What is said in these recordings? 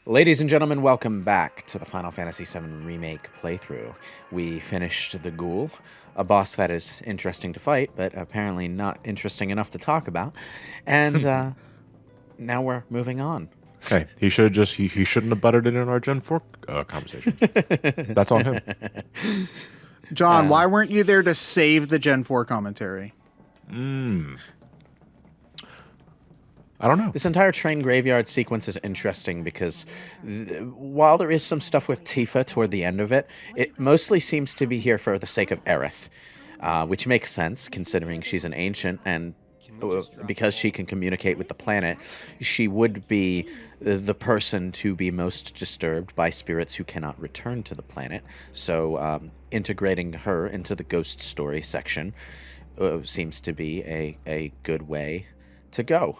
Ladies and gentlemen, welcome back to the Final Fantasy VII Remake playthrough. We finished the Ghoul, a boss that is interesting to fight, but apparently not interesting enough to talk about. And now we're moving on. Hey, he should just he shouldn't have buttered it in our Gen 4 conversation. That's on him. John, why weren't you there to save the Gen 4 commentary? I don't know. This entire train graveyard sequence is interesting because while there is some stuff with Tifa toward the end of it, it mostly seems to be here for the sake of Aerith, which makes sense considering she's an ancient and because she can communicate with the planet, she would be the person to be most disturbed by spirits who cannot return to the planet. So integrating her into the ghost story section seems to be a good way to go.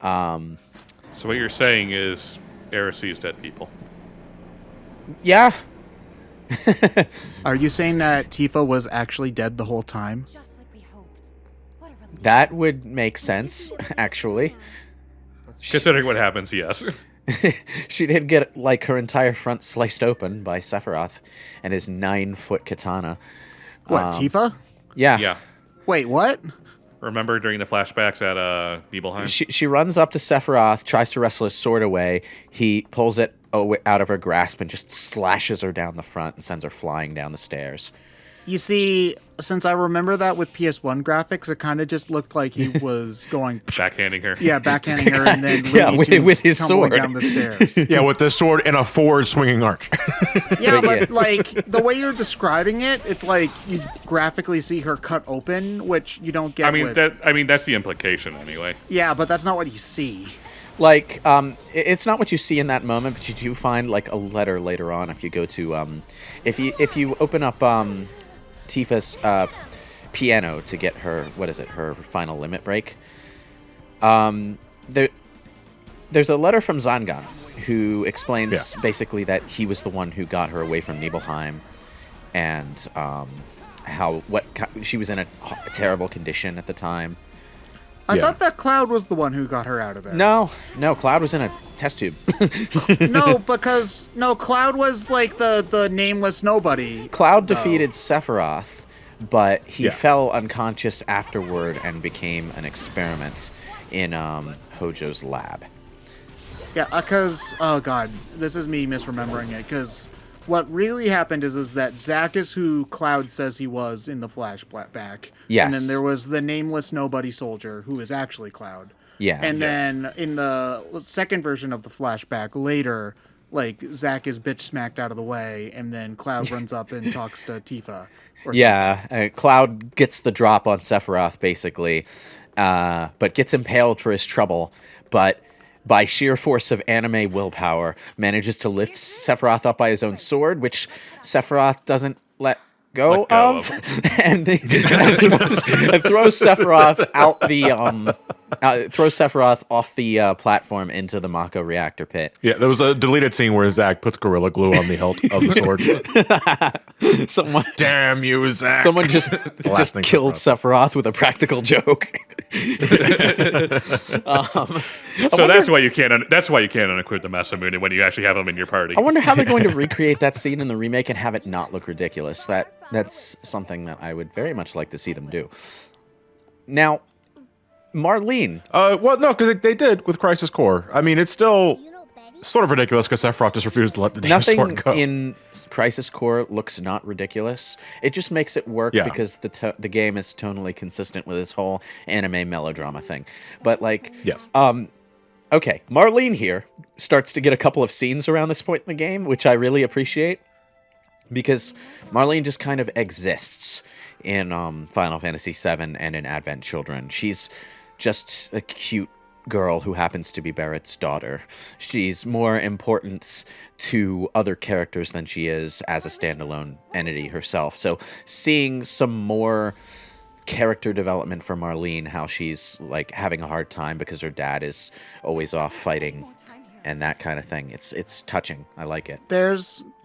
So what you're saying is Aerith sees dead people. Yeah. Are you saying that Tifa was actually dead the whole time? Just like we hoped. What a relief. That would make sense, actually. Considering what happens, yes. She did get, like, her entire front sliced open by Sephiroth and his 9-foot katana. What, Tifa? Yeah. Yeah. Wait, what? Remember during the flashbacks at Nibelheim? She runs up to Sephiroth, tries to wrestle his sword away. He pulls it out of her grasp and just slashes her down the front and sends her flying down the stairs. You see, since I remember that with PS1 graphics, it kind of just looked like he was going... Backhanding her. Yeah, backhanding her and then Yeah, with his tumbling sword. down the stairs. Yeah, with this sword and a forward swinging arch. Yeah, But yeah. but like the way you're describing it, it's like you graphically see her cut open, which you don't get. I mean with... that's the implication anyway. Yeah, but that's not what you see. Like, it's not what you see in that moment, but you do find, like, a letter later on if you go to, if you open up, Tifa's, piano to get her, her final limit break. There's a letter from Zangan who explains basically that he was the one who got her away from Nibelheim and, she was in a terrible condition at the time. I thought that Cloud was the one who got her out of there. No, Cloud was in a test tube. No, Cloud was like the nameless nobody. Cloud defeated Sephiroth, but he Yeah. fell unconscious afterward and became an experiment in Hojo's lab. Yeah, because, oh god, this is me misremembering it, because what really happened is that Zack is who Cloud says he was in the flashback. Yes. And then there was the nameless nobody soldier, who is actually Cloud. Yeah. And yes. then in the second version of the flashback, later, like, Zack is bitch smacked out of the way, and then Cloud runs up and talks to Tifa. Yeah, Cloud gets the drop on Sephiroth, basically, but gets impaled for his trouble, but by sheer force of anime willpower, manages to lift Sephiroth up by his own sword, which Sephiroth doesn't let go of. And throws Sephiroth out the throws Sephiroth off the platform into the Mako reactor pit. Yeah, there was a deleted scene where Zack puts Gorilla Glue on the hilt of the sword. Someone, Damn you, Zack. someone just last thing killed Sephiroth with a practical joke. So that's why you can't unequip the Masamune when you actually have them in your party. I wonder how they're going to recreate that scene in the remake and have it not look ridiculous. That's something that I would very much like to see them do. Now, Marlene. Well, no, because they did with Crisis Core. I mean, it's still sort of ridiculous because Sephiroth just refused to let the damn Nothing sword go. in Crisis Core looks not ridiculous. It just makes it work because the game is tonally consistent with its whole anime melodrama thing. But like, Yes. Okay, Marlene here starts to get a couple of scenes around this point in the game, which I really appreciate, because Marlene just kind of exists in Final Fantasy VII and in Advent Children. She's just a cute girl who happens to be Barrett's daughter. She's more important to other characters than she is as a standalone entity herself. So seeing some more character development for Marlene, how she's like having a hard time because her dad is always off fighting and that kind of thing. It's touching. I like it.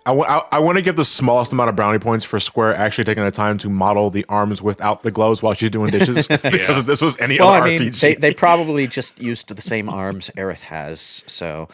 I want to give the smallest amount of brownie points for Square actually taking the time to model the arms without the gloves while she's doing dishes. Because if this was any Well, other I mean, RPG. they probably just used the same arms Aerith has, so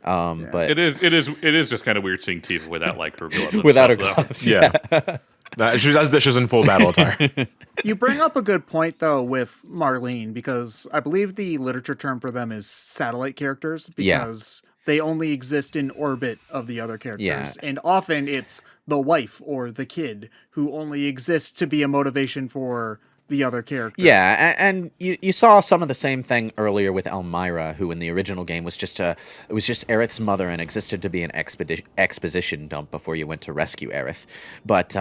But It is just kind of weird seeing Tifa without like her gloves. And without her stuff, though. gloves, Yeah. She does dishes in full battle attire. You bring up a good point, though, with Marlene, because I believe the literature term for them is satellite characters, Yeah. because they only exist in orbit of the other characters. Yeah. And often it's the wife or the kid who only exists to be a motivation for the other character. Yeah, and you saw some of the same thing earlier with Elmira, who in the original game was just Aerith's mother and existed to be an exposition dump before you went to rescue Aerith, but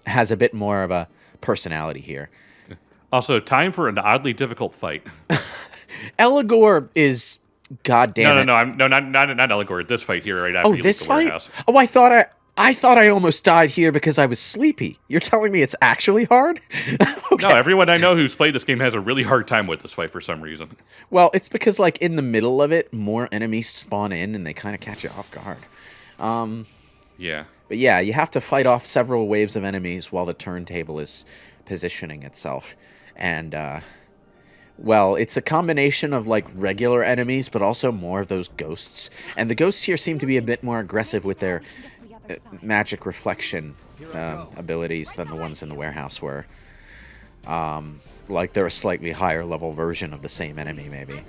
has a bit more of a personality here. Also, time for an oddly difficult fight. Eligor is goddamn. No, not Eligor. This fight here, right after you leave This the fight. warehouse. Oh, I thought I almost died here because I was sleepy. You're telling me it's actually hard? Okay. No, everyone I know who's played this game has a really hard time with this fight for some reason. Well, it's because like in the middle of it, more enemies spawn in and they kind of catch you off guard. Yeah. But yeah, you have to fight off several waves of enemies while the turntable is positioning itself. And, well, it's a combination of, like, regular enemies, but also more of those ghosts. And the ghosts here seem to be a bit more aggressive with their magic reflection abilities than the ones in the warehouse were. Like, they're a slightly higher level version of the same enemy, maybe.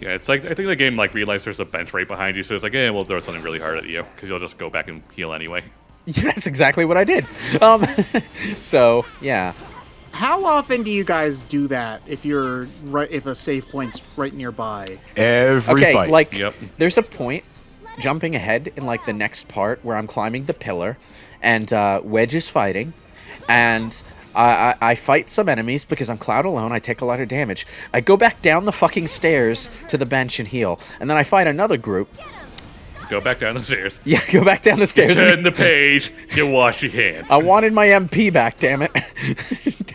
Yeah, it's like, I think the game, like, realized there's a bench right behind you, so it's like, yeah, we'll throw something really hard at you, because you'll just go back and heal anyway. That's exactly what I did. So, yeah. How often do you guys do that if if a save point's right nearby? Every Okay, fight. like, Yep. there's a point jumping ahead in, like, the next part where I'm climbing the pillar, and Wedge is fighting, and I fight some enemies because I'm Cloud alone. I take a lot of damage. I go back down the fucking stairs to the bench and heal, and then I fight another group. Go back down the stairs. Yeah, go back down the stairs. Turn the page, you wash your hands. I wanted my MP back, damn it.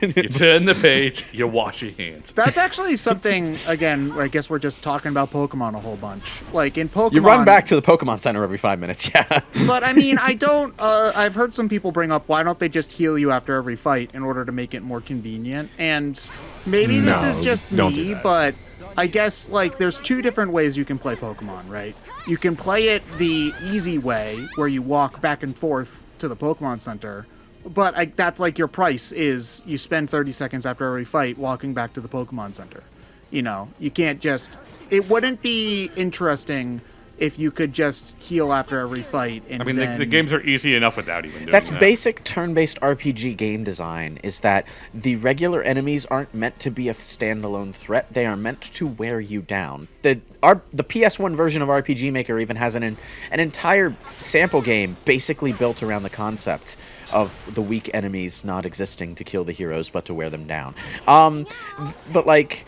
You turn the page, you wash your hands. That's actually something, again, I guess we're just talking about Pokemon a whole bunch. Like, in Pokemon... You run back to the Pokemon Center every 5 minutes, yeah. But, I mean, I've heard some people bring up, why don't they just heal you after every fight in order to make it more convenient? And maybe this No, is just don't do me, that. but I guess, like, there's two different ways you can play Pokemon, right? You can play it the easy way, where you walk back and forth to the Pokemon Center, but that's like your price is you spend 30 seconds after every fight walking back to the Pokemon Center. You know, you can't just... It wouldn't be interesting if you could just heal after every fight. And I mean, then... the games are easy enough without even doing That's that. basic turn-based RPG game design, is that the regular enemies aren't meant to be a standalone threat. They are meant to wear you down. The PS1 version of RPG Maker even has an entire sample game basically built around the concept of the weak enemies not existing to kill the heroes, but to wear them down. But, like...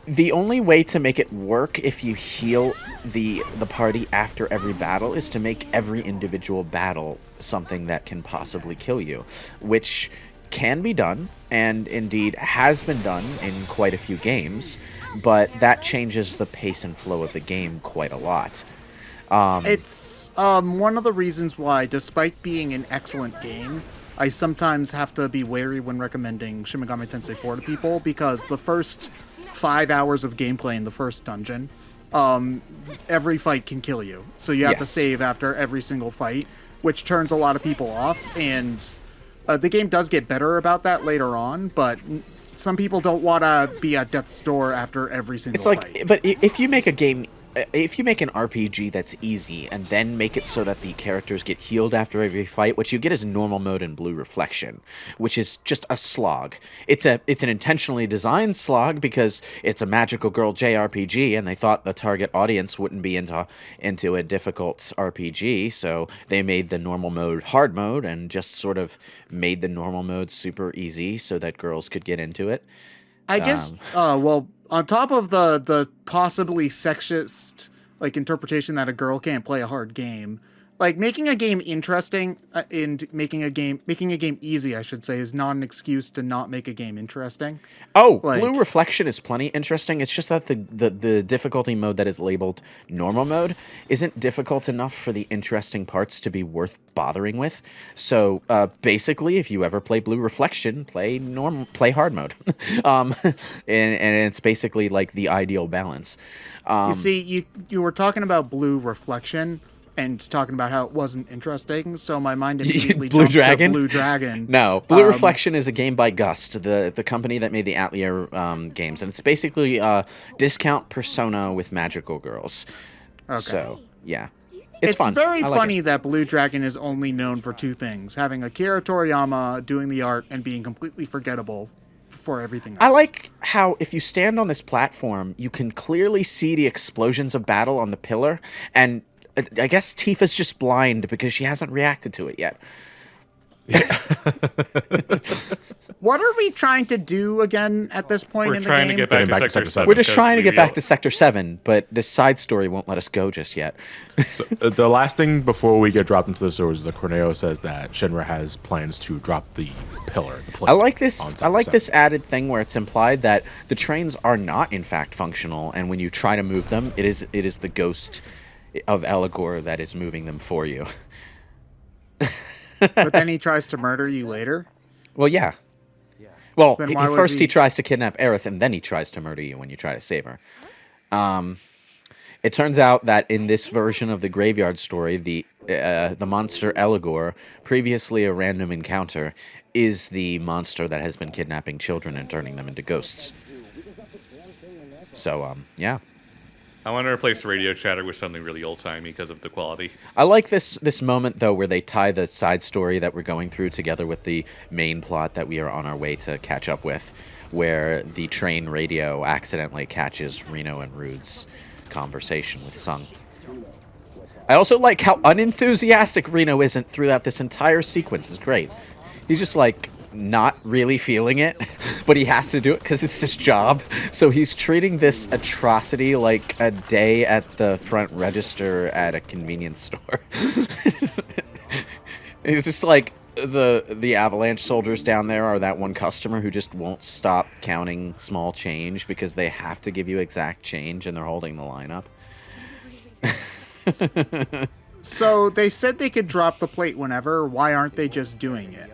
The only way to make it work if you heal the party after every battle is to make every individual battle something that can possibly kill you, which can be done, and indeed has been done in quite a few games, but that changes the pace and flow of the game quite a lot. It's one of the reasons why, despite being an excellent game, I sometimes have to be wary when recommending Shin Megami Tensei 4 to people, because the first 5 hours of gameplay in the first dungeon, every fight can kill you. So you have to Yes. save after every single fight, which turns a lot of people off. And the game does get better about that later on, but some people don't want to be at death's door after every single It's like, fight. but if you make a game, if you make an RPG that's easy and then make it so that the characters get healed after every fight, what you get is normal mode and blue reflection, which is just a slog. It's an intentionally designed slog because it's a magical girl JRPG, and they thought the target audience wouldn't be into a difficult RPG, so they made the normal mode hard mode and just sort of made the normal mode super easy so that girls could get into it. I just, well, on top of the possibly sexist, like, interpretation that a girl can't play a hard game, like making a game interesting and making a game easy, I should say, is not an excuse to not make a game interesting. Oh, Like- Blue Reflection is plenty interesting. It's just that the difficulty mode that is labeled normal mode isn't difficult enough for the interesting parts to be worth bothering with. So basically, if you ever play Blue Reflection, play hard mode, and it's basically like the ideal balance. You see, you were talking about Blue Reflection and talking about how it wasn't interesting, so my mind immediately Blue jumped Dragon? to Blue Dragon. No, Blue Reflection is a game by Gust, the company that made the Atelier games, and it's basically discount Persona with magical girls. Okay. So yeah, It's fun. very I like funny it. that Blue Dragon is only known for two things: having Akira Toriyama doing the art and being completely forgettable for everything else. I like how if you stand on this platform, you can clearly see the explosions of battle on the pillar, and I guess Tifa's just blind because she hasn't reacted to it yet. What are we trying to do again at this point We're in the trying to game? get back Getting to back to Sector Sector 7. We're just because trying to we get back real- to Sector 7, but this side story won't let us go just yet. So, the last thing before we get dropped into the sewers is that Corneo says that Shinra has plans to drop the pillar. The plate I like on this. I Sector like 7. this added thing where it's implied that the trains are not in fact functional, and when you try to move them, it is the ghost of Eligor that is moving them for you. But then he tries to murder you later. Well, yeah. Well, Then why was first he he- tries to kidnap Aerith, and then he tries to murder you when you try to save her. It turns out that in this version of the Graveyard story, the monster Eligor, previously a random encounter, is the monster that has been kidnapping children and turning them into ghosts. So, yeah. I want to replace radio chatter with something really old-timey because of the quality. I like this moment, though, where they tie the side story that we're going through together with the main plot that we are on our way to catch up with, where the train radio accidentally catches Reno and Rude's conversation with Sung. I also like how unenthusiastic Reno isn't throughout this entire sequence. It's great. He's just like not really feeling it, but he has to do it because it's his job. So he's treating this atrocity like a day at the front register at a convenience store. He's just like, the Avalanche soldiers down there are that one customer who just won't stop counting small change because they have to give you exact change and they're holding the line up. So they said they could drop the plate whenever. Why aren't they just doing it?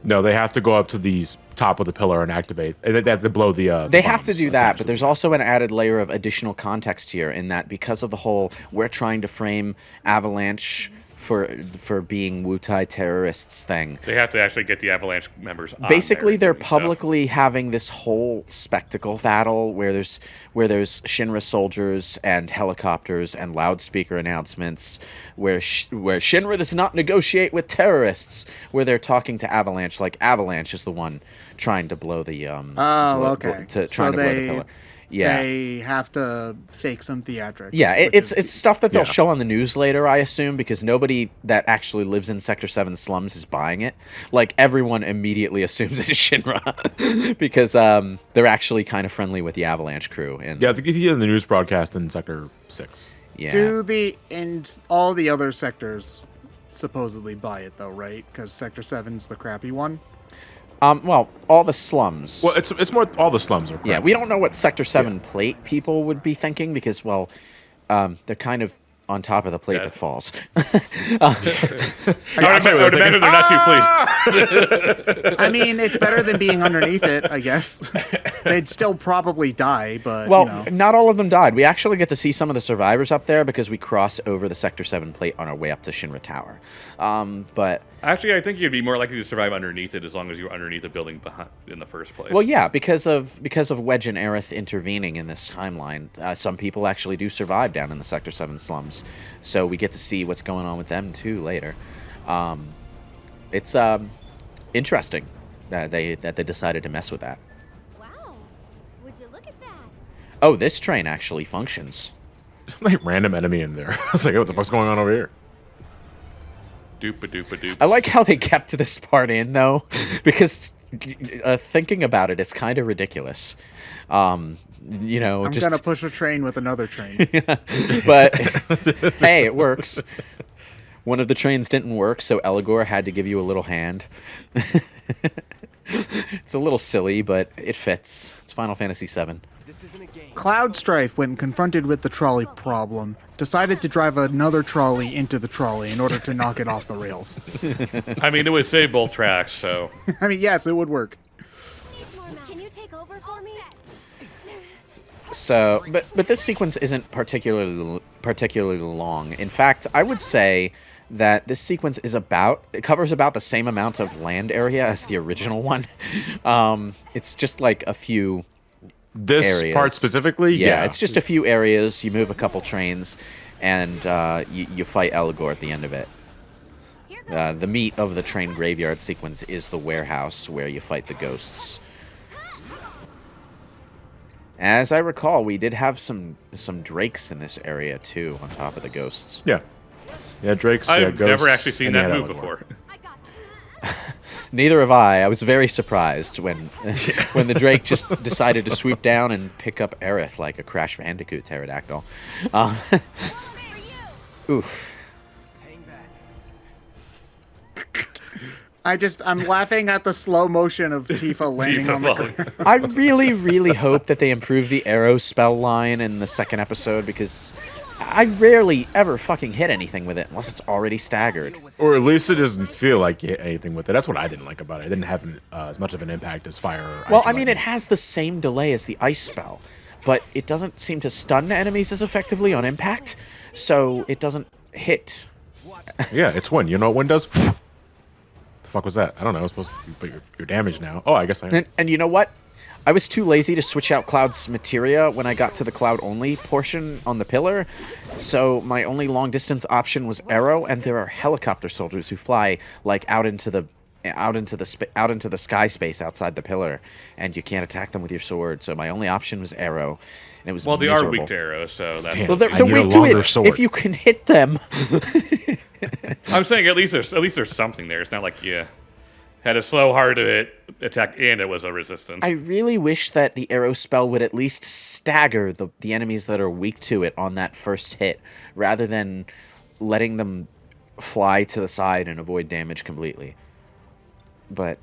No, they have to go up to the top of the pillar and activate. They have to blow the. They have to bombs do that, attached but to there's also an added layer of additional context here in that because of the whole we're trying to frame Avalanche for being Wutai terrorists thing. They have to actually get the Avalanche members on Basically, there they're and doing stuff. publicly having this whole spectacle battle where there's Shinra soldiers and helicopters and loudspeaker announcements where Shinra does not negotiate with terrorists, where they're talking to Avalanche like Avalanche is the one trying to blow the Okay. trying to blow the pillar. Yeah. They have to fake some theatrics. Yeah, which it's stuff that they'll Yeah. show on the news later, I assume, because nobody that actually lives in Sector 7 slums is buying it. Like, everyone immediately assumes it's Shinra because they're actually kind of friendly with the Avalanche crew. And Yeah, I think you see it in the news broadcast in Sector 6. yeah. and all the other sectors supposedly buy it though, right? Because Sector 7's the crappy one. Well, all the slums. Well, it's more all the slums are. Yeah, crap. we don't know what Sector 7 plate people would be thinking because, well, they're kind of on top of the plate Yeah. that falls. I I would imagine they're not too pleased. I mean, it's better than being underneath it, I guess. They'd still probably die, but Well, you know. not all of them died. We actually get to see some of the survivors up there because we cross over the Sector 7 plate on our way up to Shinra Tower. But Actually, I think you'd be more likely to survive underneath it as long as you were underneath the building behind in the first place. well, yeah, because of Wedge and Aerith intervening in this timeline, some people actually do survive down in the Sector 7 slums. So we get to see what's going on with them too later. It's interesting that they decided to mess with that. Wow. Would you look at that? Oh, this train actually functions. like random enemy in there. I was like, what the fuck's going on over here? Doop-a-doop-a-doop. I like how they kept this part in though, because thinking about it, it's kind of ridiculous. You know, I'm just gonna push a train with another train. but hey, it works. One of the trains didn't work, so Eligor had to give you a little hand. It's a little silly, but it fits. It's Final Fantasy VII. Cloud Strife, when confronted with the trolley problem, decided to drive another trolley into the trolley in order to knock it off the rails. I mean, it would save both tracks, so. I mean, yes, it would work. Can you take over for me? So, but this sequence isn't particularly long. In fact, I would say that this sequence it covers about the same amount of land area as the original one. It's just like a few This areas. part specifically? Yeah, it's just a few areas. You move a couple trains, and you fight Eligor at the end of it. The meat of the train graveyard sequence is the warehouse where you fight the ghosts. As I recall, we did have some drakes in this area too, on top of the ghosts. Yeah. Yeah, Drake's. I've ghosts, never actually seen and that yeah, move would before. work. I got this. Neither have I. I was very surprised when when the drake just decided to swoop down and pick up Aerith like a Crash Bandicoot pterodactyl. Oof. I'm laughing at the slow motion of Tifa landing on the ground. I really, really hope that they improve the arrow spell line in the second episode, because I rarely ever fucking hit anything with it unless it's already staggered. Or at least it doesn't feel like you hit anything with it. That's what I didn't like about it. It didn't have as much of an impact as fire. Or Well, ice I mean, it weapon. has the same delay as the ice spell, but it doesn't seem to stun enemies as effectively on impact, so it doesn't hit. Yeah, it's Wind. You know what Wind does? The fuck was that? I don't know. It's supposed to be, but you're damaged now. Oh, I guess I am. And you know what? I was too lazy to switch out Cloud's materia when I got to the Cloud only portion on the pillar, so my only long distance option was arrow, and there are helicopter soldiers who fly like out into the sky space outside the pillar, and you can't attack them with your sword. So my only option was arrow, and it was Well, they miserable. are weak to arrows, so that's. Damn. Well, I they're need a weak to longer it sword. if you can hit them. I'm saying at least there's something there. It's not like you had a slow, hard to hit attack and it was a resistance. I really wish that the arrow spell would at least stagger the enemies that are weak to it on that first hit, rather than letting them fly to the side and avoid damage completely. But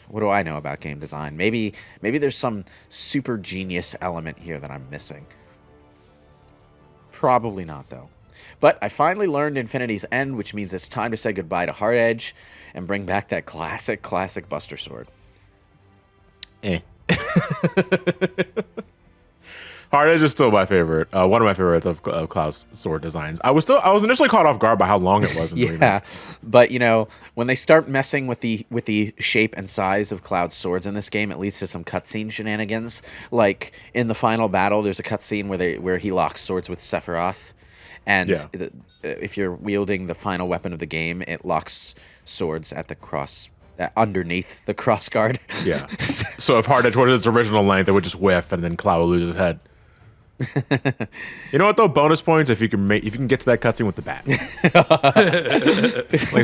what do I know about game design? Maybe there's some super genius element here that I'm missing. Probably not, though. But I finally learned Infinity's End, which means it's time to say goodbye to Hard Edge and bring back that classic Buster Sword. Eh. Hard Edge is still my favorite. One of my favorites of Cloud's sword designs. I was initially caught off guard by how long it was. In the Yeah, remake. but you know, when they start messing with the shape and size of Cloud's swords in this game, it leads to some cutscene shenanigans. Like in the final battle, there's a cutscene where he locks swords with Sephiroth, and Yeah. if you're wielding the final weapon of the game, it locks swords at the cross. Underneath the cross guard. Yeah. So if Hard Edge was its original length, it would just whiff, and then Cloud would lose his head. You know what though? Bonus points if you can get to that cutscene with the bat. Like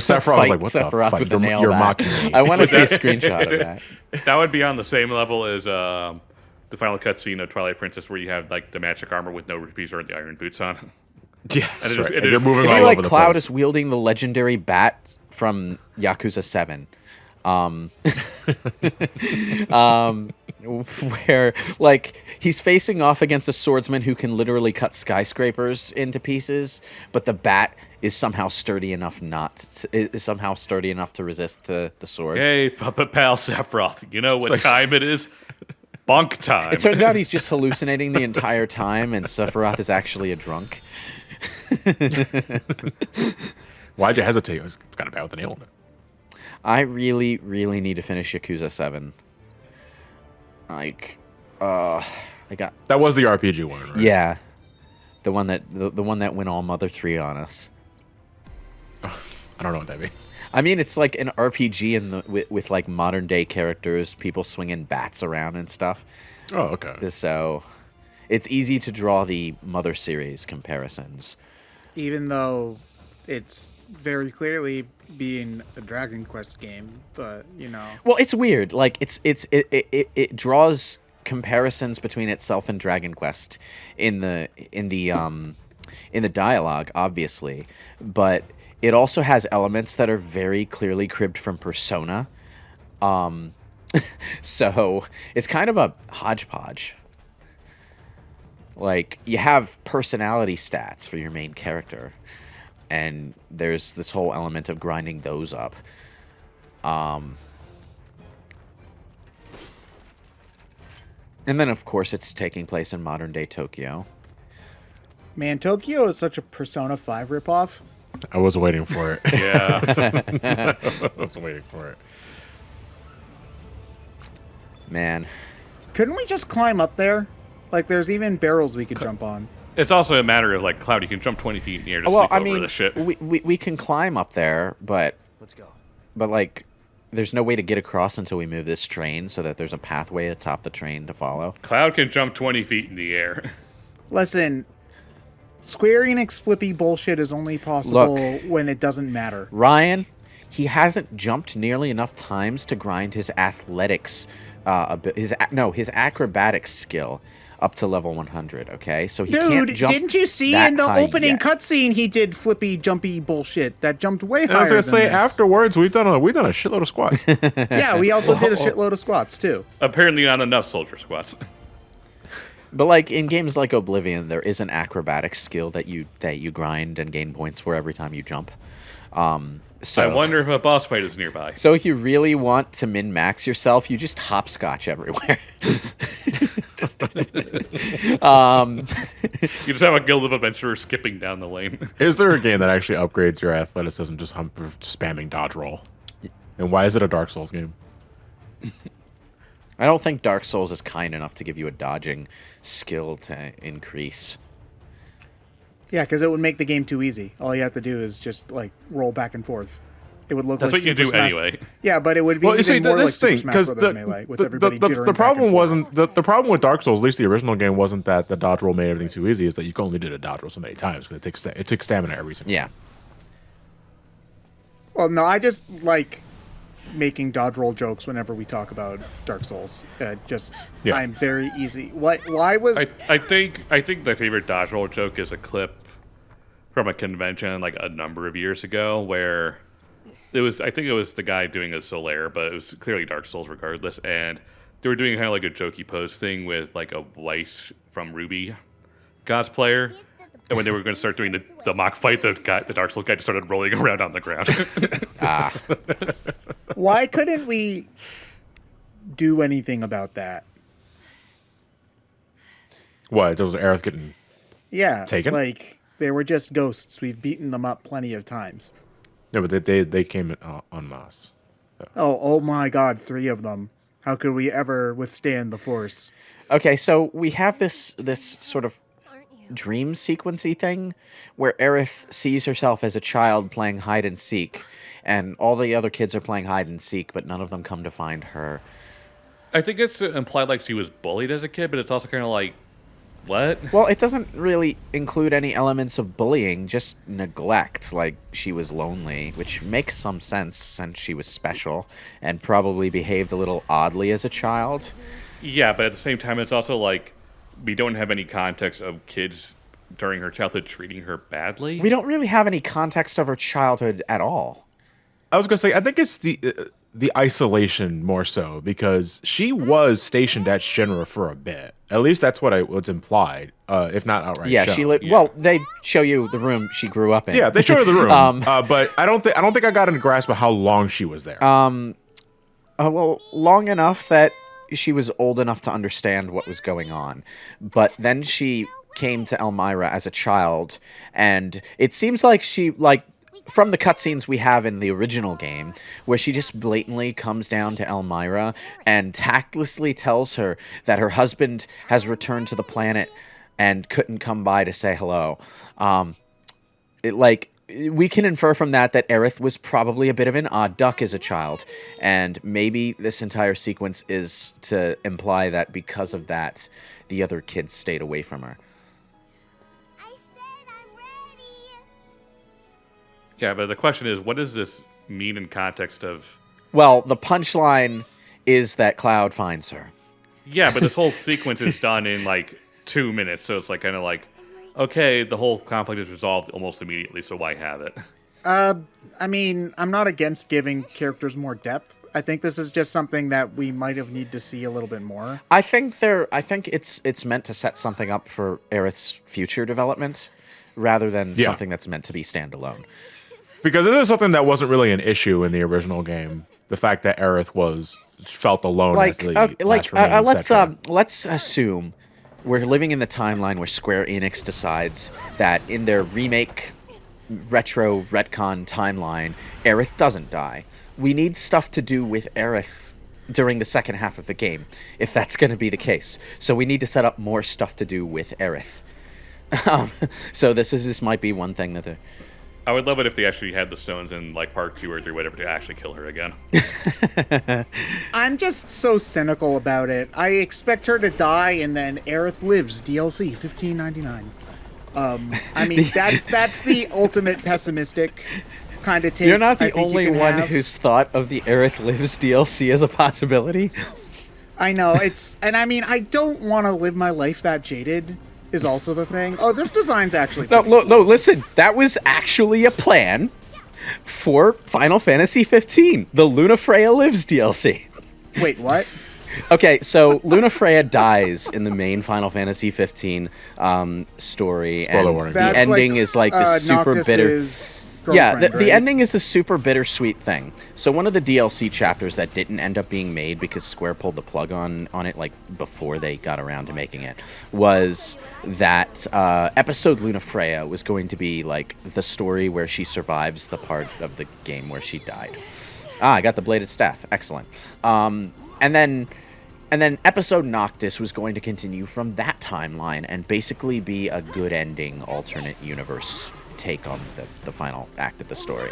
Sephiroth was like, "What Sephiroth the fuck? with the nail You're bat. mocking me." I want to see a screenshot of that. That would be on the same level as the final cutscene of Twilight Princess, where you have like the magic armor with no rupees or the iron boots on. Yeah, that's it is- right. it And you're is- moving It'd all be like over the Cloud place. is wielding the legendary bat from Yakuza 7. Where like he's facing off against a swordsman who can literally cut skyscrapers into pieces, but the bat is somehow sturdy enough to resist the sword. Hey, Puppet Pal Sephiroth, you know what time it is? Bunk time. It turns out he's just hallucinating the entire time, and Sephiroth is actually a drunk. Why'd you hesitate? It's got a bat with a nail in it. I really, really need to finish Yakuza 7. Like, I got That was the RPG one, right? yeah, the one that went all Mother 3 on us. I don't know what that means. I mean, it's like an RPG with like modern day characters, people swinging bats around and stuff. Oh, okay. So, it's easy to draw the Mother series comparisons. Even though it's very clearly being a Dragon Quest game, but you know. Well, it's weird. Like it draws comparisons between itself and Dragon Quest in the in the dialogue, obviously, but it also has elements that are very clearly cribbed from Persona. So it's kind of a hodgepodge. Like, you have personality stats for your main character, and there's this whole element of grinding those up. And then, of course, it's taking place in modern-day Tokyo. Man, Tokyo is such a Persona 5 ripoff. I was waiting for it. Yeah. I was waiting for it. Man. Couldn't we just climb up there? Like, there's even barrels we could jump on. It's also a matter of, like, Cloud, you can jump 20 feet in the air to Well, sneak I over mean, the ship. we can climb up there, but Let's go. like, there's no way to get across until we move this train so that there's a pathway atop the train to follow. Cloud can jump 20 feet in the air. Listen, Square Enix flippy bullshit is only possible Look. when it doesn't matter. Ryan, he hasn't jumped nearly enough times to grind his athletics, his acrobatics skill up to level 100. Okay, so he can't Dude, jump. didn't you see that in the high opening yet. cutscene he did flippy jumpy bullshit that jumped way And higher I was gonna than say this. afterwards we've done a shitload of squats. Yeah, we also did a shitload of squats too. Apparently not enough soldier squats. But like in games like Oblivion, there is an acrobatics skill that you grind and gain points for every time you jump. So I wonder if a boss fight is nearby. So if you really want to min-max yourself, you just hopscotch everywhere. You just have a guild of adventurers skipping down the lane. Is there a game that actually upgrades your athleticism just spamming dodge roll? And why is it a Dark Souls game? I don't think Dark Souls is kind enough to give you a dodging skill to increase. Yeah, because it would make the game too easy. All you have to do is just like roll back and forth. It would look That's like what you Super do Smash. anyway. Yeah, but it would be Well, you even see, more like this Super thing Smash because Brothers Melee with the everybody jittering the back problem and forth. wasn't the problem with Dark Souls, at least the original game, wasn't that the dodge roll made everything too easy. Is that you can only do the dodge roll so many times because it takes stamina every single. Yeah. Well, no, I just like making dodge roll jokes whenever we talk about Dark Souls. Yeah. I'm very easy. Why was I think my favorite dodge roll joke is a clip from a convention like a number of years ago where I think it was the guy doing a Solaire, but it was clearly Dark Souls regardless, and they were doing kind of like a jokey pose thing with like a Weiss from Ruby cosplayer. And when they were going to start doing the mock fight, the Dark Souls guy just started rolling around on the ground. why couldn't we do anything about that? What? Those arrows getting Yeah, Taken? like they were just ghosts. We've beaten them up plenty of times. no, but they came in en masse. Oh my God, 3 of them. How could we ever withstand the Force? Okay, so we have this sort of dream sequency thing where Aerith sees herself as a child playing hide and seek, and all the other kids are playing hide and seek, but none of them come to find her. I think it's implied like she was bullied as a kid, but it's also kind of like, what? Well, it doesn't really include any elements of bullying, just neglect, like she was lonely, which makes some sense since she was special and probably behaved a little oddly as a child. Yeah, but at the same time, it's also like we don't have any context of kids during her childhood treating her badly. We don't really have any context of her childhood at all. I was gonna say I think it's the isolation more so because she was stationed at Shinra for a bit. At least that's what was implied, if not outright. Yeah, shown. she lived. Well, they show you the room she grew up in. Yeah, they showed her the room, but I don't think I got a grasp of how long she was there. Well, long enough that she was old enough to understand what was going on. But then she came to Elmira as a child, and it seems like from the cutscenes we have in the original game, where she just blatantly comes down to Elmira and tactlessly tells her that her husband has returned to the planet and couldn't come by to say hello. We can infer from that Aerith was probably a bit of an odd duck as a child, and maybe this entire sequence is to imply that because of that, the other kids stayed away from her. I said I'm ready. Yeah, but the question is, what does this mean in context of... Well, the punchline is that Cloud finds her. Yeah, but this whole sequence is done in like 2 minutes, so it's like kind of like, okay, the whole conflict is resolved almost immediately, so why have it? I mean, I'm not against giving characters more depth. I think this is just something that we might have need to see a little bit more. I think it's meant to set something up for Aerith's future development rather than something that's meant to be standalone. Because it is something that wasn't really an issue in the original game. The fact that Aerith felt alone as the last remaining sector. Let's assume we're living in the timeline where Square Enix decides that in their remake retro retcon timeline, Aerith doesn't die. We need stuff to do with Aerith during the second half of the game, if that's going to be the case. So we need to set up more stuff to do with Aerith. So this might be one thing that I would love it if they actually had the stones in like part 2 or 3, whatever, to actually kill her again. I'm just so cynical about it. I expect her to die, and then Aerith lives DLC $15.99. I mean, that's the ultimate pessimistic kind of take. You're not I the think only you can one have. who's thought of the Aerith Lives DLC as a possibility. I know and I mean, I don't want to live my life that jaded. Is also the thing. Oh, this design's actually No, listen. That was actually a plan for Final Fantasy 15, the Luna Freya Lives DLC. Wait, what? Okay, so Luna Freya dies in the main Final Fantasy 15 story, Spoiler and warning. the That's ending is like the super bitter. Noctis's Yeah, girlfriend, the right? ending is the super bittersweet thing. So one of the DLC chapters that didn't end up being made because Square pulled the plug on it like before they got around to making it was that episode Luna Freya was going to be like the story where she survives the part of the game where she died. I got the bladed staff. Excellent. And then episode Noctis was going to continue from that timeline and basically be a good ending alternate universe take on the final act of the story.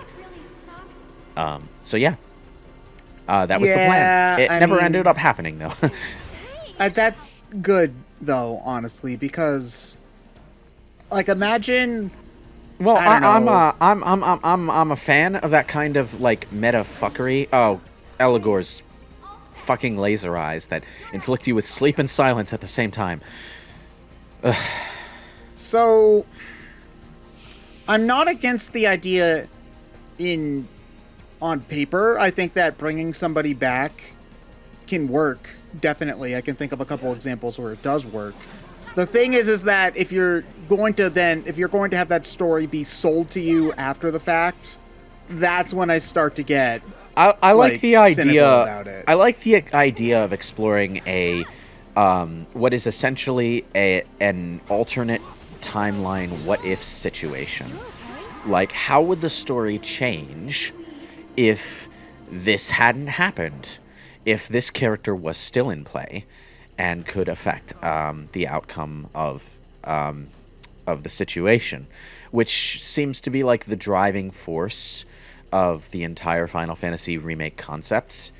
So yeah, that was the plan. It never ended up happening though. That's good though, honestly, because like imagine. Well, I don't know. I'm a fan of that kind of like meta fuckery. Oh, Eligor's fucking laser eyes that inflict you with sleep and silence at the same time. So I'm not against the idea on paper. I think that bringing somebody back can work. Definitely. I can think of a couple examples where it does work. The thing is that if you're going to have that story be sold to you after the fact, that's when I start to get I like the cynical idea. about it. I like the idea of exploring a what is essentially an alternate timeline what if situation. Like, how would the story change if this hadn't happened? If this character was still in play and could affect the outcome of the situation, which seems to be like the driving force of the entire Final Fantasy remake concept.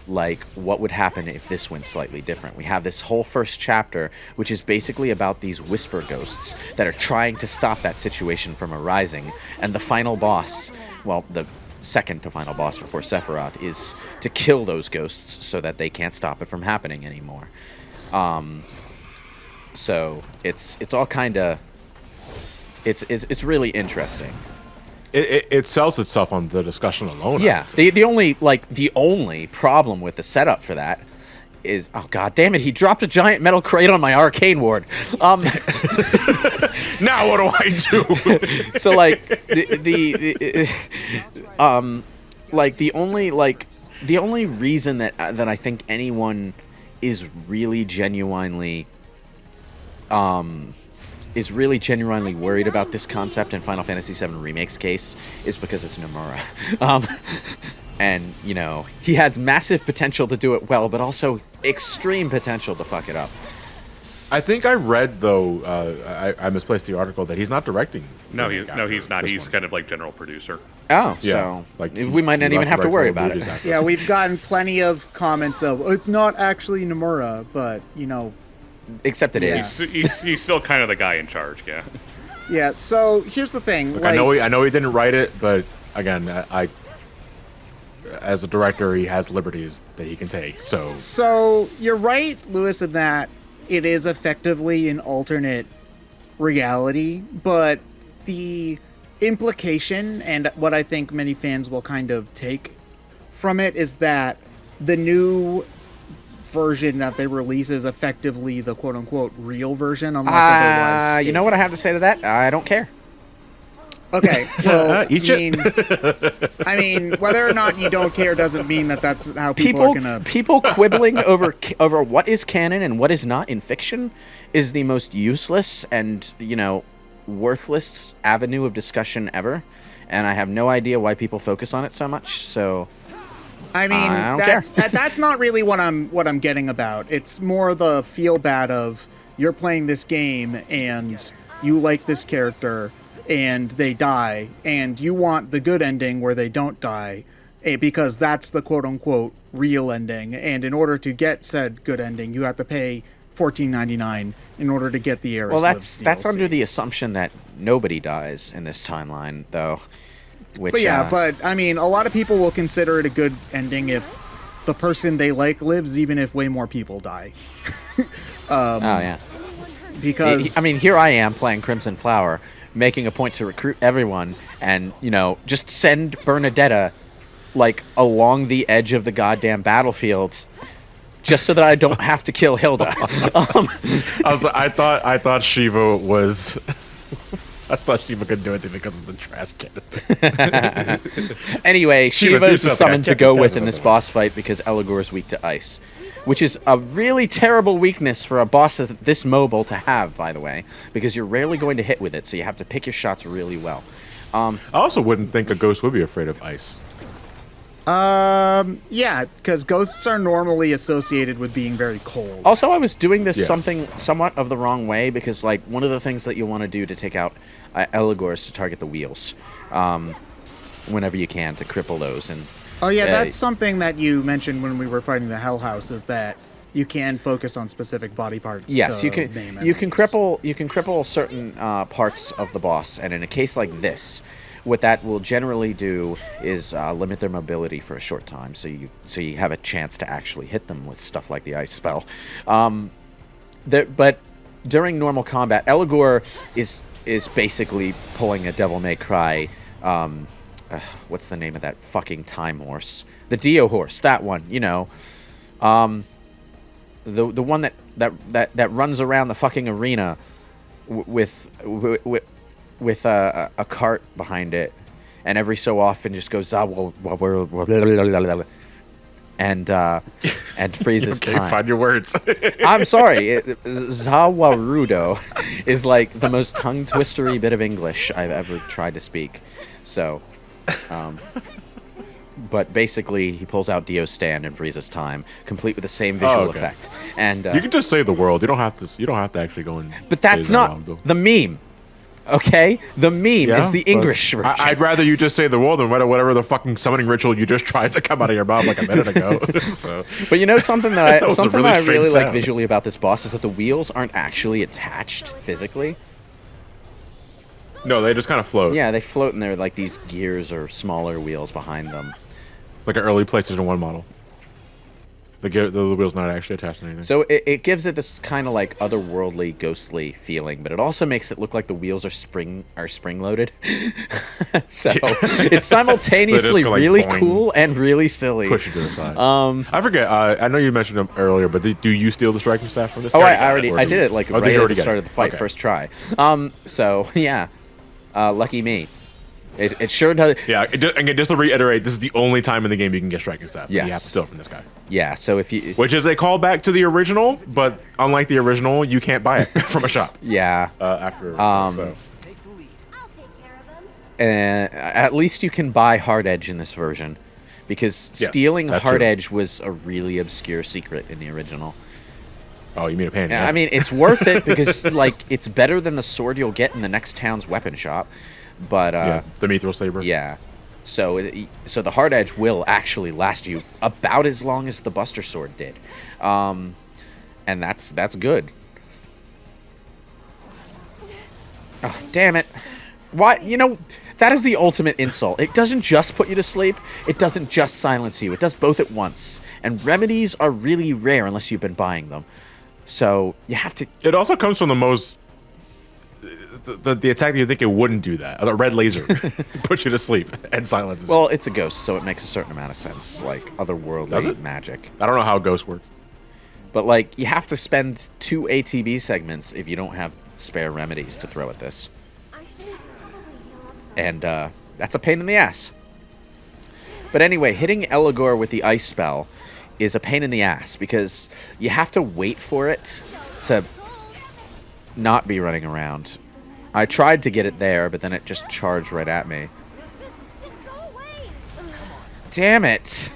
Like, what would happen if this went slightly different? We have this whole first chapter, which is basically about these whisper ghosts that are trying to stop that situation from arising, and the final boss, well, the second to final boss before Sephiroth, is to kill those ghosts so that they can't stop it from happening anymore. So it's all kind of it's really interesting. It sells itself on the discussion alone. Yeah, the only problem with the setup for that is, oh god damn it, he dropped a giant metal crate on my arcane ward. Now what do I do? So like the only reason that I think anyone is really genuinely worried about this concept in Final Fantasy VII Remake's case is because it's Nomura. And, you know, he has massive potential to do it well, but also extreme potential to fuck it up. I think I read, though, I misplaced the article, that he's not directing. No, he's not. He's kind of like general producer. Oh, Yeah, so like we might not even have to worry about it. Yeah, we've gotten plenty of comments of, it's not actually Nomura, but, you know. Except it Yeah. is. He's still kind of the guy in charge, yeah. Yeah, so here's the thing. Look, I know he didn't write it, but again, I as a director, he has liberties that he can take. So you're right, Lewis, in that it is effectively an alternate reality, but the implication and what I think many fans will kind of take from it is that the new version that they release is effectively the quote-unquote real version, unless otherwise you know what I have to say to that? I don't care. Okay, well, Eat I mean, whether or not you don't care doesn't mean that that's how people are gonna. People quibbling over what is canon and what is not in fiction is the most useless and worthless avenue of discussion ever, and I have no idea why people focus on it so much. So, I mean, I don't care. That's not really what I'm getting about. It's more the feel bad of you're playing this game and you like this character and they die, and you want the good ending where they don't die, because that's the quote-unquote real ending, and in order to get said good ending, you have to pay $14.99 in order to get the Aerith. Well, that's under the assumption that nobody dies in this timeline, though. Which, but I mean, a lot of people will consider it a good ending if the person they like lives, even if way more people die. Oh, yeah. Because I mean, here I am playing Crimson Flower, making a point to recruit everyone, and just send Bernadetta like along the edge of the goddamn battlefield, just so that I don't have to kill Hilda. I thought Shiva was. I thought Shiva couldn't do anything because of the trash canister. Anyway, Shiva, Shiva do is the something. summon I to can't go stand with this in this other boss fight because Eligor is weak to ice, which is a really terrible weakness for a boss this mobile to have, by the way, because you're rarely going to hit with it, so you have to pick your shots really well. I also wouldn't think a ghost would be afraid of ice. yeah, because ghosts are normally associated with being very cold. Also, I was doing this Yeah. somewhat of the wrong way because, like, one of the things that you want to do to take out Eligor is to target the wheels, whenever you can, to cripple those. And Oh yeah, that's something that you mentioned when we were fighting the Hell House, is that you can focus on specific body parts. yes, to you can. name You can enemies. cripple certain parts of the boss, and in a case like this, what that will generally do is limit their mobility for a short time, so you have a chance to actually hit them with stuff like the ice spell. But during normal combat, Eligor is basically pulling a Devil May Cry. What's the name of that fucking time horse? The Dio horse, that one. The one that runs around the fucking arena with a cart behind it, and every so often just goes and freezes Okay, time. find your words. I'm sorry. Zawarudo is like the most tongue twistery bit of English I've ever tried to speak. So, but basically, he pulls out Dio's stand and freezes time, complete with the same visual okay. effect. And You can just say the world. You don't have to. You don't have to actually go and. but that's say not Zamawarudo. the meme. Okay, the meme Yeah, is the but English version. I'd rather you just say the world than whatever the fucking summoning ritual you just tried to come out of your mouth like a minute ago. So. But something that That was a something really that I really strange like sound. visually about this boss is that the wheels aren't actually attached physically. No, they just kind of float. Yeah, they float and they're like these gears or smaller wheels behind them. Like an early PlayStation 1 model. The wheel's not actually attached to anything. So it gives it this kind of like otherworldly, ghostly feeling, but it also makes it look like the wheels are spring loaded. So it's simultaneously go like really boing. cool and really silly. Push it to the side. I forget. I know you mentioned them earlier, but do you steal the striking staff from this? Oh, guy? I did it like Oh, did right you at already the get start it? of the fight, Okay. first try. So yeah, lucky me. It sure does. Yeah, and just to reiterate, this is the only time in the game you can get striking staff. Yes. You have to steal from this guy. Yeah, so if you Which is a callback to the original, but unlike the original, you can't buy it from a shop yeah. after. So. I'll take care of them. At least you can buy Hard Edge in this version, because Yes, stealing that's Hard true. Edge was a really obscure secret in the original. Oh, you mean a pain? I mean, it's worth it because like it's better than the sword you'll get in the next town's weapon shop. But yeah, the Mithril Saber. yeah. So the Hard Edge will actually last you about as long as the Buster Sword did, and that's good. Oh, damn it! Why? That is the ultimate insult. It doesn't just put you to sleep. It doesn't just silence you. It does both at once. And remedies are really rare unless you've been buying them. So you have to. It also comes from the most the attack that you think it wouldn't do that. The red laser puts you to sleep and silences. Well, it's a ghost, so it makes a certain amount of sense, like Does otherworldly it? magic. I don't know how Ghost works. But like, you have to spend 2 ATB segments if you don't have spare remedies to throw at this, and that's a pain in the ass. But anyway, hitting Eligor with the ice spell is a pain in the ass because you have to wait for it to not be running around. I tried to get it there, but then it just charged right at me. Just go away. Damn it!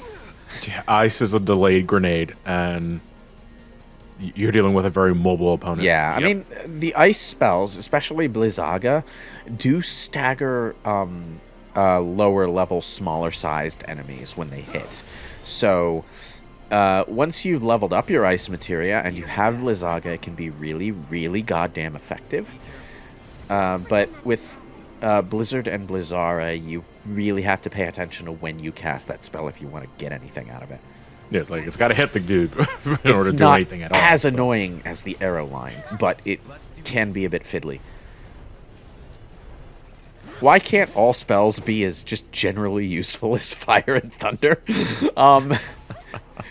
Yeah, ice is a delayed grenade, and you're dealing with a very mobile opponent. Yeah, I Yep. mean, the ice spells, especially Blizzaga, do stagger lower level, smaller sized enemies when they hit. So, once you've leveled up your ice materia and you have Blizzaga, it can be really, really goddamn effective. But with Blizzard and Blizzara, you really have to pay attention to when you cast that spell if you want to get anything out of it. Yeah, it's like it's got to hit the dude in order It's to do not anything at all. as so. annoying as the arrow line, but it can be a bit fiddly. Why can't all spells be as just generally useful as fire and thunder?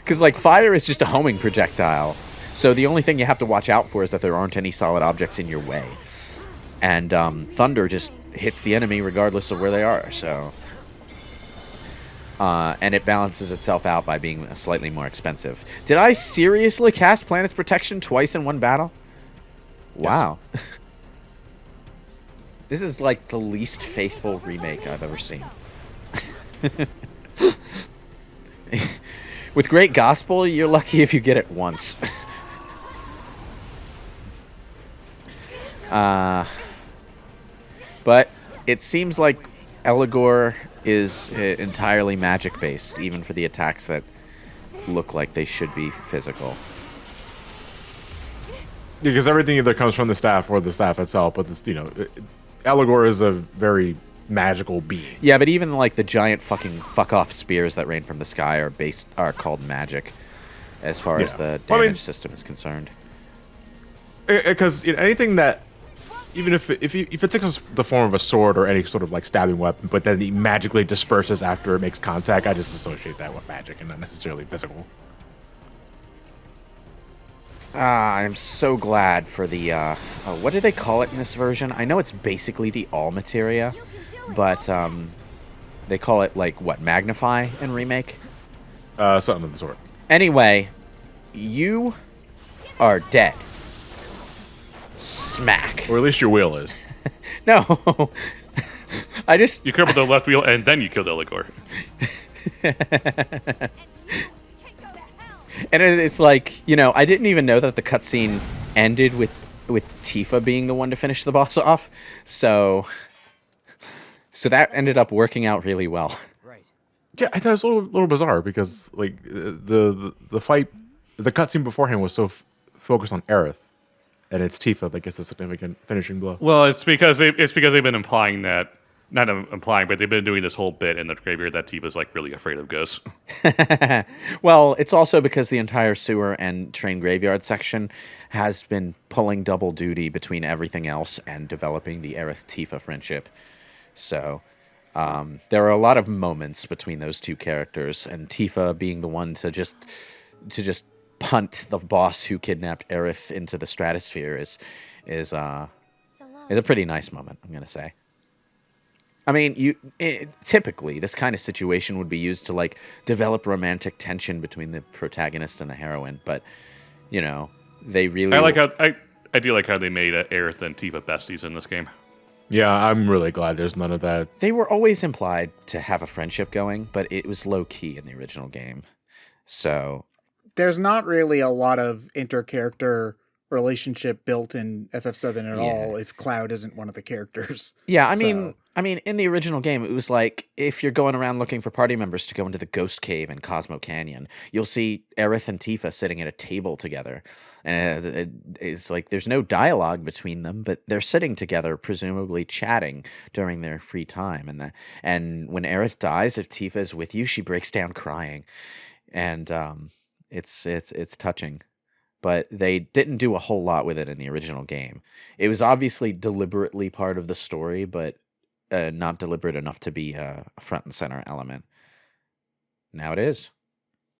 Because like fire is just a homing projectile, so the only thing you have to watch out for is that there aren't any solid objects in your way, and thunder just hits the enemy regardless of where they are. So. And it balances itself out by being slightly more expensive. Did I seriously cast Planet's Protection twice in one battle? Wow. This is like the least faithful remake I've ever seen. With Great Gospel, you're lucky if you get it once. But it seems like Eligor is entirely magic based, even for the attacks that look like they should be physical. Because everything either comes from the staff or the staff itself, but this, Eligor is a very magical being. Yeah, but even like the giant fucking fuck off spears that rain from the sky are called magic, as far as the damage system is concerned. Because anything that, even if it takes the form of a sword or any sort of like stabbing weapon, but then it magically disperses after it makes contact, I just associate that with magic and not necessarily physical. I'm so glad for the, what do they call it in this version? I know it's basically the all materia, but they call it like, what, magnify in Remake? Something of the sort. Anyway, you are dead. Smack. Or at least your wheel is. No. I just... You crippled the left wheel, and then you killed Eligor. And it's like, I didn't even know that the cutscene ended with Tifa being the one to finish the boss off. So that ended up working out really well. Yeah, I thought it was a little bizarre because like the fight, the cutscene beforehand was so focused on Aerith, and it's Tifa that gets a significant finishing blow. Well, it's because they've been implying that, not implying, but they've been doing this whole bit in the graveyard that Tifa's like really afraid of ghosts. Well, it's also because the entire sewer and train graveyard section has been pulling double duty between everything else and developing the Aerith Tifa friendship. So there are a lot of moments between those two characters, and Tifa being the one to just punt the boss who kidnapped Aerith into the stratosphere is a pretty nice moment, I'm gonna say. I mean, typically this kind of situation would be used to like develop romantic tension between the protagonist and the heroine, but they really. I do like how they made Aerith and Tifa besties in this game. Yeah, I'm really glad there's none of that. They were always implied to have a friendship going, but it was low key in the original game. So there's not really a lot of inter-character relationship built in FF7 at all if Cloud isn't one of the characters. Yeah, I mean, in the original game, it was like if you're going around looking for party members to go into the Ghost Cave in Cosmo Canyon, you'll see Aerith and Tifa sitting at a table together. And it's like there's no dialogue between them, but they're sitting together, presumably chatting during their free time. And when Aerith dies, if Tifa is with you, she breaks down crying. And it's touching. but they didn't do a whole lot with it in the original game. It was obviously deliberately part of the story, but not deliberate enough to be a front and center element. Now it is.